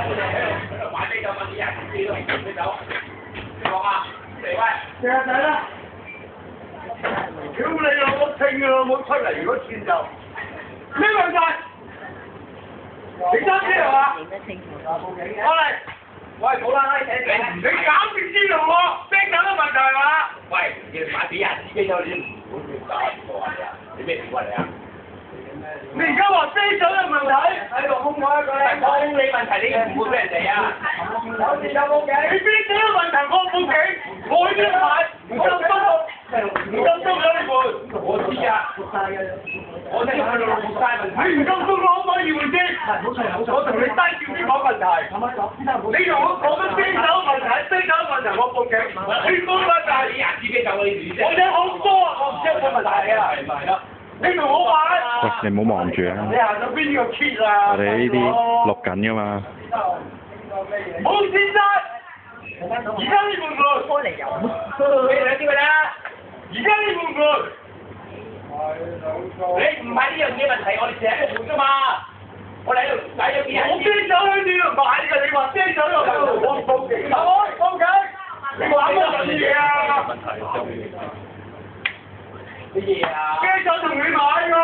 買啤酒問啲人，你都唔飲啤酒，你講啊？嚟喂，隻仔啦！屌你老母清嘅老母出嚟，如果串就咩問題？你揸車係嘛？過嚟！喂，冇啦，你搞掂知道喎，啤酒嘅問題係嘛？喂，要買俾人啤酒你唔好亂搞錯啊！你咩情況嚟啊？你而家話啤酒嘅問題喺度空我一個咧，講你問題你唔會俾人哋啊！有事有報警，你啤酒嘅問題我報警，我去邊買？唔夠收唔夠收咗你盤，我知啊，我知佢老闆問題。你唔夠收攞可以回先，我同你低調啲講問題。你同我講緊啤酒問題，啤酒問題我報警，你冇問題。你人知啤酒你我聽好多啊，我唔知有冇問題啊。係咪咯？你同我玩。喂，你唔好望住啊！你行到邊個 key 啊？我哋呢啲錄緊噶嘛。冇先生，而家呢半個開嚟飲。你兩知佢啦。而家呢半個。你唔係呢樣嘢問題，我哋成日都換㗎嘛。我哋喺度睇咗幾日。我啤酒喺呢度買㗎，你話啤酒又喺度，我報警。報警！你玩乜嘢啊？乜嘢啊？啤酒同你買㗎。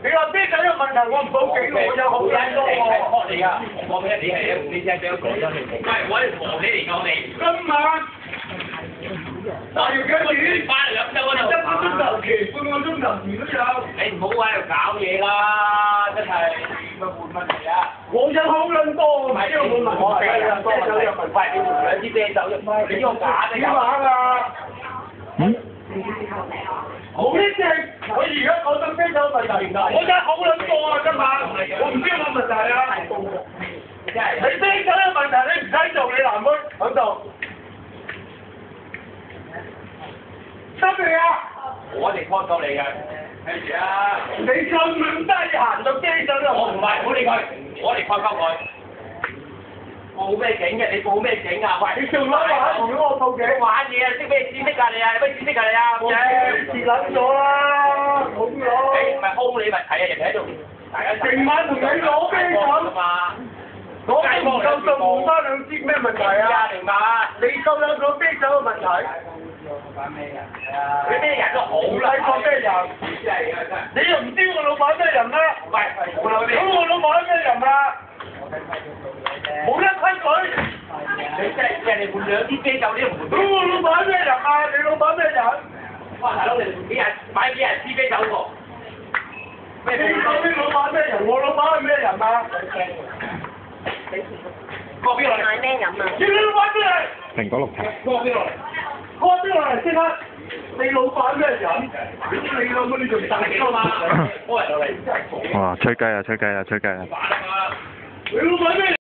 你話啤酒有問題，我唔報警，我有好人多喎。我嚟㗎，我俾你係你聽俾我講咗你。唔係，我係和你嚟講你。今晚。大約幾點？翻嚟飲酒嗰度。1個鐘頭前，半個鐘頭前都有。你唔好喺度搞嘢啦，真係咪換問題啊？我有好撚多，唔係因為冇問題啊，啤酒有問題。喂，你換兩支啤酒，你呢個假嘅。點玩啊？嗯？好一隻，我而家講緊啤酒問題，我真係好撚多啊！今晚，我唔知有冇問題啊。你啤酒有問題，你唔使做，你男妹喺度。得未啊？我哋 call 到你嘅，跟住啊！你咁撚低行到啤酒度，我唔係，唔好理佢，我哋 call 鳩佢。報咩警嘅？你報咩警啊？喂！你做乜話同我報警？玩嘢啊！識咩知識㗎你啊？有咩知識㗎你啊？蝕撚咗啦，好你攞。唔係空你問題啊！人哋喺度，大家成晚同你攞啤酒嘛。我唔夠數換翻兩支咩問題啊？明白啊？你夠有攞啤酒嘅問題？你咩人都好啦，你講咩人？你又唔知我老闆咩人咩？喂，咁我老闆咩人啊？冇得規矩。你真係人哋換兩支啤酒，你都唔換。咁我老闆咩人啊？你老闆咩人？哇！大佬，你幾人買幾人支啤酒喎？你講啲老闆咩人？我老闆係咩人啊？過邊落嚟？買咩飲啊？你老闆咩人？蘋果綠茶。過邊落嚟？開邊落嚟先啦！你老闆咩人？你老母你仲大幾多嘛？開人落嚟。哇！吹雞啊！吹雞啊！吹雞啊！煩啊嘛！你老闆咩人？